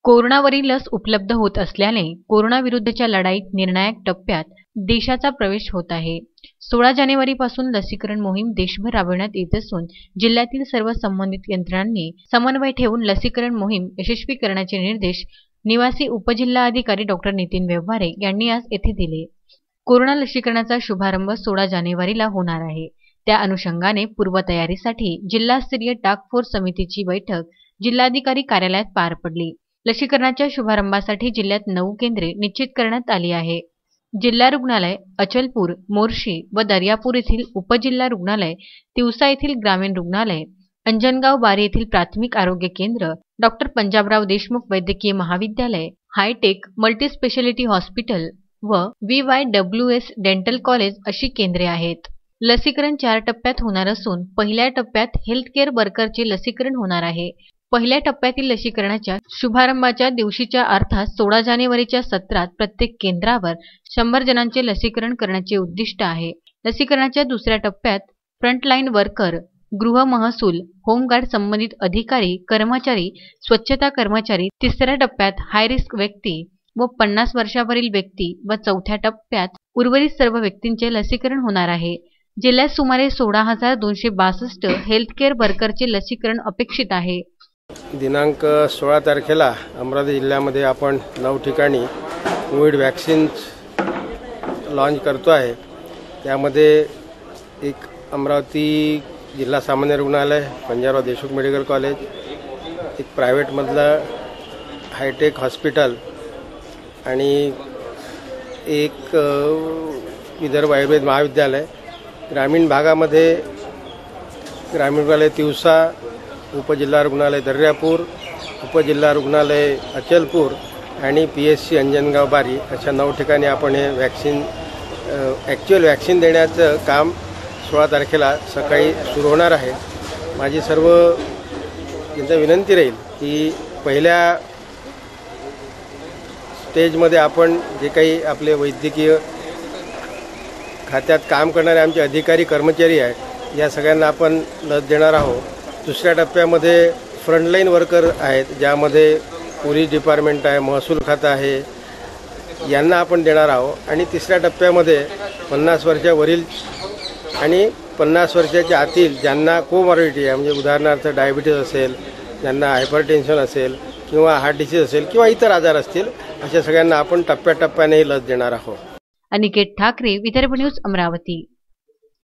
कोरोनावरील लस उपलब्ध होत असल्याने कोरोनाविरुद्धच्या लढाईत निर्णायक टप्प्यात देशाचा प्रवेश होत आहे। 16 जानेवारीपासून लसीकरण मोहीम देशभर राबविण्यात येत असून जिल्ह्यातील सर्व संबंधित यंत्रणांनी समन्वय ठेवून लसीकरण मोहीम यशस्वी करण्याचे निर्देश निवासी उपजिल्हाधिकारी डॉ. नितीन व्यवहारे यांनी आज येथे दिले। कोरोना लसीकरणाचा शुभारंभ 16 जानेवारीला होणार आहे। त्या अनुषंगाने पूर्वतयारीसाठी जिल्हास्तरीय टास्क फोर्स समितीची बैठक जिल्हाधिकारी कार्यालयात पार पडली। लसीकरणाच्या शुभारंभासाठी जिल्ह्यात 9 केंद्रे निश्चित करण्यात आली आहे। जिल्हा रुग्णालय अचलपूर, मोर्शी व दर्यापूर येथील उपजिल्हा रुग्णालय, तिवसा येथील ग्रामीण रुग्णालय, अंजनगाव बारी येथील प्राथमिक आरोग्य केंद्र, डॉ. पंजाबराव देशमुख वैद्यकीय महाविद्यालय, हायटेक मल्टीस्पेशालिटी हॉस्पिटल व VYWS डेंटल कॉलेज अशी केंद्रे आहेत। लसीकरण 4 टप्प्यात होणार असून पहिल्या टप्प्यात हेल्थ केअर वर्करचे लसीकरण होणार आहे। पहिल्या टप्प्यातील लसीकरणाच्या शुभारंभाच्या दिवशीच्या अर्थात 16 जानेवारीच्या सत्रात प्रत्येक केंद्रावर 100 जणांचे लसीकरण करण्याचे उद्दिष्ट आहे। लसीकरणाच्या दुसऱ्या टप्प्यात फ्रंटलाईन वर्कर, गृह महसूल, होमगार्ड संबंधित अधिकारी, कर्मचारी, स्वच्छता कर्मचारी, तिसऱ्या टप्प्यात हाय रिस्क व्यक्ती व 50 वर्षावरील व्यक्ती व चौथ्या टप्प्यात उर्वरित सर्व व्यक्तींचे लसीकरण होणार आहे। जिल्ह्यात सुमारे 16,262 हेल्थ केअर वर्करचे लसीकरण अपेक्षित आहे। दिनांक 16 तारखेला अमरावती जिल्ह्यामध्ये आपण 9 ठिकाणी कोविड वॅक्सिन्स लॉन्च करतो आहे। त्यामध्ये एक अमरावती जिल्हा सामान्य रुग्णालय, पंजाबराव देशमुख मेडिकल कॉलेज, एक प्रायव्हेटमधलं हायटेक हॉस्पिटल आणि एक विदर्भ आयुर्वेद महाविद्यालय, ग्रामीण भागामध्ये ग्रामीण रुग्णालय तिवसा, उपजिल्हा रुग्णालय दर्यापूर, उपजिल्हा रुग्णालय अचलपूर आणि PSC अंजनगाव बारी अशा 9 ठिकाणी आपण हे ॲक्च्युअल वॅक्सिन देण्याचं काम 16 तारखेला सकाळी सुरू होणार आहे। माझी सर्व यांची विनंती राहील की पहिल्या स्टेजमध्ये आपण जे काही आपले वैद्यकीय खात्यात काम करणारे आमचे अधिकारी कर्मचारी आहेत या सगळ्यांना आपण लस देणार आहोत। दुसऱ्या टप्प्यामध्ये फ्रंटलाईन वर्कर आहेत, ज्यामध्ये पोलीस डिपार्टमेंट आहे, महसूल खातं आहे, यांना आपण देणार आहोत। आणि तिसऱ्या टप्प्यामध्ये 50 वर्षावरील आणि 50 वर्षाच्या आतील ज्यांना कोमॉर्बिडिटी आहे, म्हणजे उदाहरणार्थ डायबिटीज असेल, ज्यांना हायपरटेन्शन असेल किंवा हार्ट डिसीज असेल किंवा इतर आजार असतील, अशा सगळ्यांना आपण टप्प्याटप्प्याने लस देणार आहोत। अनिकेत ठाकरे, विदर्भ न्यूज, अमरावती।